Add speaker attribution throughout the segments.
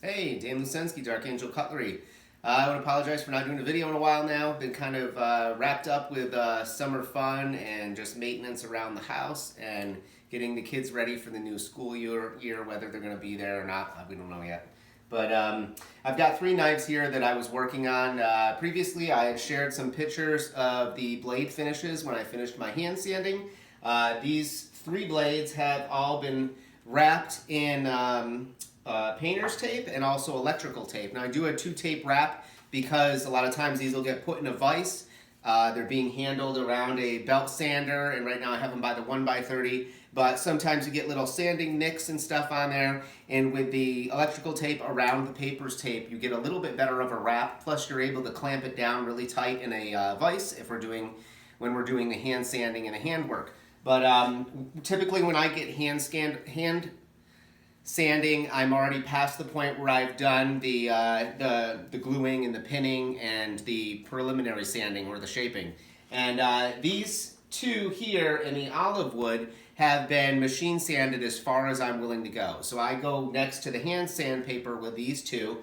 Speaker 1: Hey, Dan Lucensky, Dark Angel Cutlery. I want to apologize for not doing a video in a while now. Been kind of wrapped up with summer fun and just maintenance around the house and getting the kids ready for the new school year whether they're going to be there or not, we don't know yet. But I've got three knives here that I was working on. Previously, I had shared some pictures of the blade finishes when I finished my hand sanding. These three blades have all been wrapped in painter's tape and also electrical tape. Now I do a 2-tape wrap because a lot of times these will get put in a vise. They're being handled around a belt sander, and right now I have them by the 1x30, but sometimes you get little sanding nicks and stuff on there, and with the electrical tape around the paper's tape you get a little bit better of a wrap, plus you're able to clamp it down really tight in a vise if when we're doing the hand sanding and the handwork. But typically when I get hand sanding, I'm already past the point where I've done the gluing and the pinning and the preliminary sanding or the shaping. And these two here in the olive wood have been machine sanded as far as I'm willing to go. So I go next to the hand sandpaper with these two.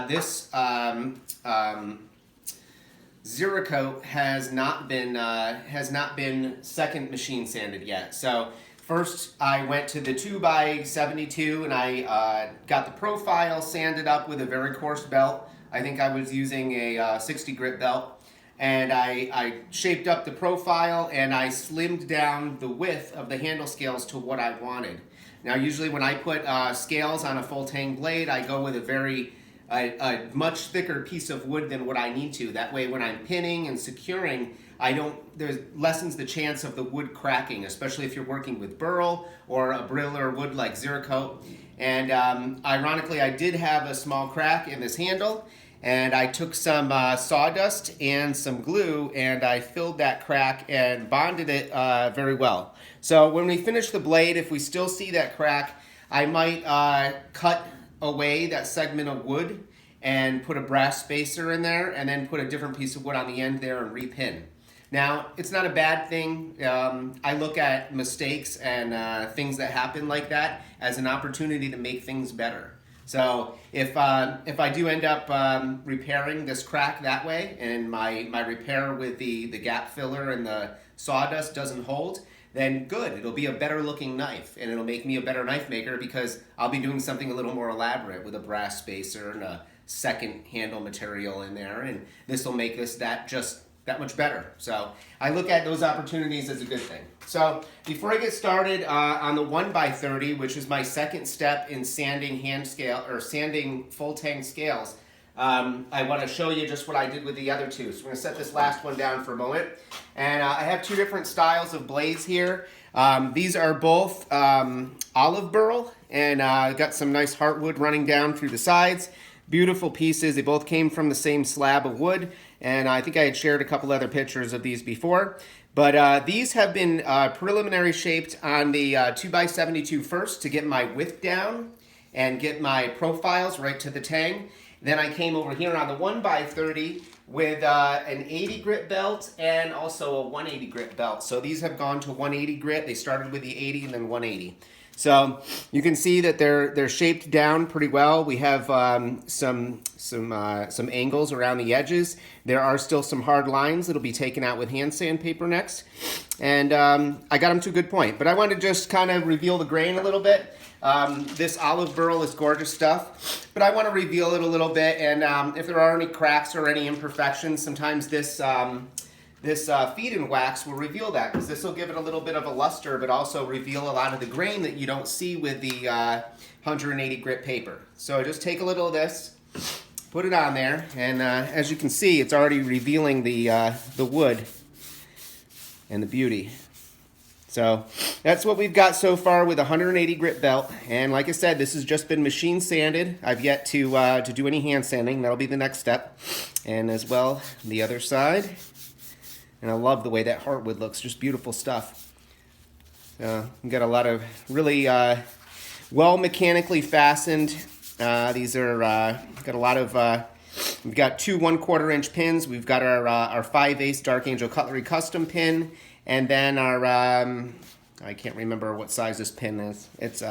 Speaker 1: This Ziricote has not been second machine sanded yet. So first, I went to the 2x72 and I got the profile sanded up with a very coarse belt. I think I was using a 60 grit belt. And I shaped up the profile and I slimmed down the width of the handle scales to what I wanted. Now, usually when I put scales on a full tang blade, I go with a much thicker piece of wood than what I need to. That way, when I'm pinning and securing, there's lessens the chance of the wood cracking, especially if you're working with burl or a briller wood like Ziricote. And ironically, I did have a small crack in this handle, and I took some sawdust and some glue, and I filled that crack and bonded it very well. So when we finish the blade, if we still see that crack, I might cut away that segment of wood and put a brass spacer in there and then put a different piece of wood on the end there and repin. Now, it's not a bad thing. I look at mistakes and things that happen like that as an opportunity to make things better. So if I do end up repairing this crack that way and my repair with the gap filler and the sawdust doesn't hold, then good, it'll be a better looking knife and it'll make me a better knife maker because I'll be doing something a little more elaborate with a brass spacer and a second handle material in there, and this will make this that much better. So I look at those opportunities as a good thing. So before I get started on the 1x30, which is my second step in sanding hand scale or sanding full tang scales, I want to show you just what I did with the other two. So we're going to set this last one down for a moment. And I have two different styles of blades here. These are both olive burl, and got some nice heartwood running down through the sides. Beautiful pieces. They both came from the same slab of wood, and I think I had shared a couple other pictures of these before. But these have been preliminary shaped on the 2x72 first to get my width down and get my profiles right to the tang. Then I came over here on the 1x30 with an 80 grit belt and also a 180 grit belt. So these have gone to 180 grit. They started with the 80 and then 180. So you can see that they're shaped down pretty well. We have some angles around the edges. There are still some hard lines that'll be taken out with hand sandpaper next. And I got them to a good point. But I want to just kind of reveal the grain a little bit. This olive burl is gorgeous stuff, but I want to reveal it a little bit, and if there are any cracks or any imperfections, sometimes this feed and wax will reveal that, because this will give it a little bit of a luster, but also reveal a lot of the grain that you don't see with the 180 grit paper. So just take a little of this, put it on there, and as you can see, it's already revealing the wood and the beauty. So that's what we've got so far with a 180 grit belt. And like I said, this has just been machine sanded. I've yet to do any hand sanding. That'll be the next step. And as well, the other side. And I love the way that heartwood looks. Just beautiful stuff. We've got a lot of really well mechanically fastened. These are got a lot of. We've got two 1/4 inch pins. We've got our 5/8 Dark Angel Cutlery custom pin. And then our, I can't remember what size this pin is. It's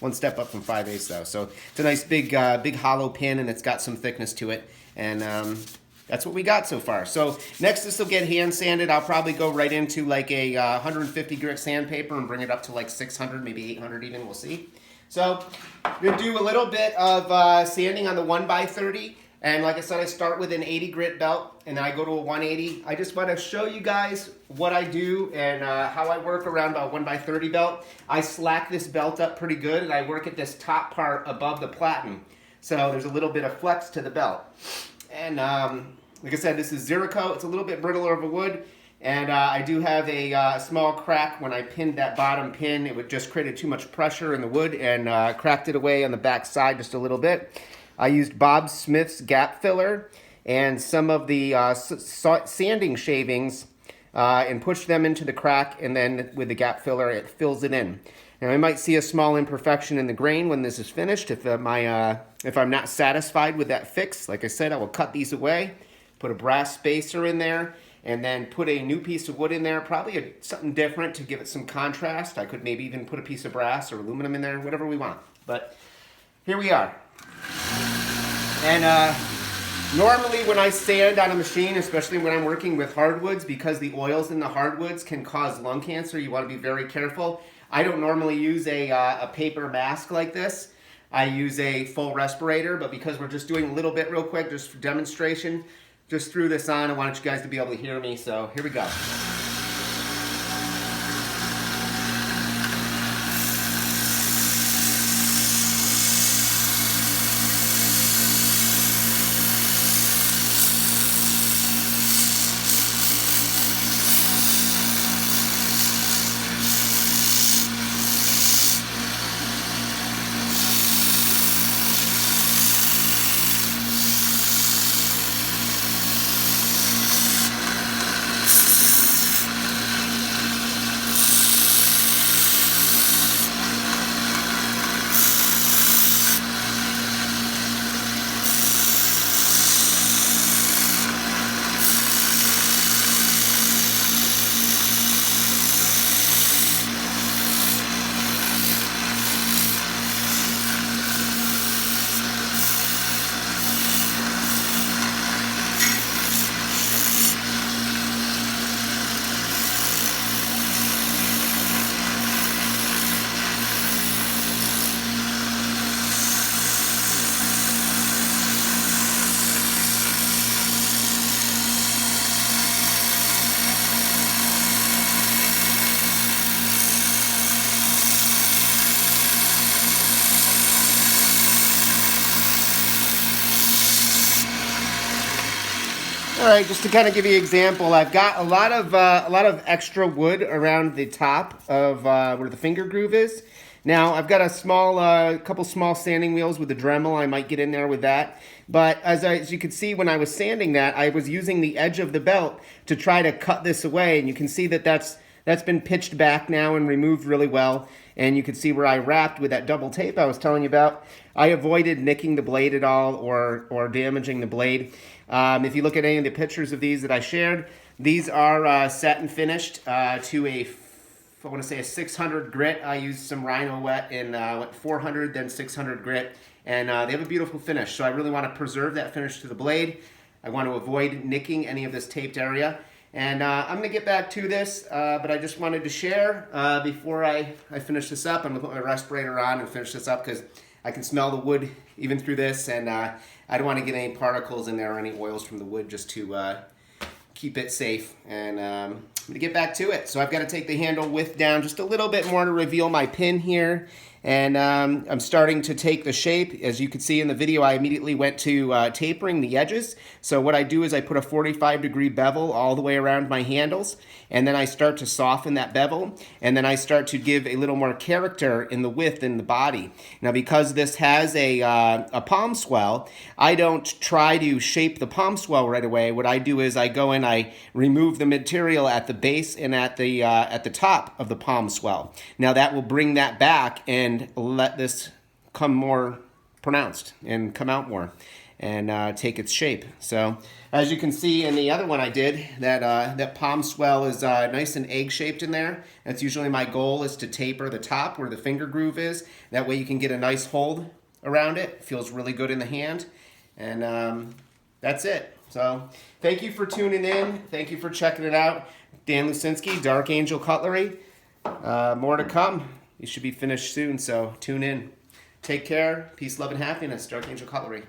Speaker 1: One step up from 5/8 though. So it's a nice big hollow pin, and it's got some thickness to it. And that's what we got so far. So next this will get hand sanded. I'll probably go right into like a 150 grit sandpaper and bring it up to like 600, maybe 800 even, we'll see. So I'm gonna do a little bit of sanding on the 1x30. And like I said, I start with an 80 grit belt and I go to a 180. I just want to show you guys what I do and how I work around a 1x30 belt. I slack this belt up pretty good and I work at this top part above the platen. So there's a little bit of flex to the belt. And like I said, this is Ziricote. It's a little bit brittler of a wood. And I do have a small crack when I pinned that bottom pin. It would just created too much pressure in the wood and cracked it away on the back side just a little bit. I used Bob Smith's gap filler and some of the sanding shavings and pushed them into the crack, and then with the gap filler it fills it in. Now I might see a small imperfection in the grain when this is finished if I'm not satisfied with that fix. Like I said, I will cut these away, put a brass spacer in there, and then put a new piece of wood in there, probably something different to give it some contrast. I could maybe even put a piece of brass or aluminum in there, whatever we want. But here we are. And normally when I sand on a machine, especially when I'm working with hardwoods, because the oils in the hardwoods can cause lung cancer, you want to be very careful. I don't normally use a paper mask like this. I use a full respirator, but because we're just doing a little bit real quick, just for demonstration, just threw this on. I wanted you guys to be able to hear me, so here we go. All right, just to kind of give you an example, I've got a lot of extra wood around the top of where the finger groove is. Now I've got a couple small sanding wheels with a Dremel. I might get in there with that. But as you can see, when I was sanding that, I was using the edge of the belt to try to cut this away, and you can see that that's been pitched back now and removed really well. And you can see where I wrapped with that double tape I was telling you about. I avoided nicking the blade at all or damaging the blade. If you look at any of the pictures of these that I shared, these are satin finished to I want to say a 600 grit. I used some Rhino wet and went 400, then 600 grit. And they have a beautiful finish. So I really want to preserve that finish to the blade. I want to avoid nicking any of this taped area. And I'm going to get back to this, but I just wanted to share before I finish this up. I'm going to put my respirator on and finish this up because I can smell the wood even through this, and I don't want to get any particles in there or any oils from the wood, just to keep it safe. And I'm going to get back to it. So I've got to take the handle width down just a little bit more to reveal my pin here. And I'm starting to take the shape. As you can see in the video, I immediately went to tapering the edges. So what I do is I put a 45-degree bevel all the way around my handles, and then I start to soften that bevel, and then I start to give a little more character in the width in the body. Now, because this has a palm swell, I don't try to shape the palm swell right away. What I do is I go and I remove the material at the base and at the top of the palm swell. Now that will bring that back and let this come more pronounced and come out more and take its shape. So as you can see in the other one I did, that palm swell is nice and egg shaped in there. That's usually my goal, is to taper the top where the finger groove is. That way you can get a nice hold around it. Feels really good in the hand. And that's it. So thank you for tuning in. Thank you for checking it out. Dan Lucinski, Dark Angel Cutlery. More to come. You should be finished soon, so tune in. Take care. Peace, love, and happiness. Dark Angel Cutlery.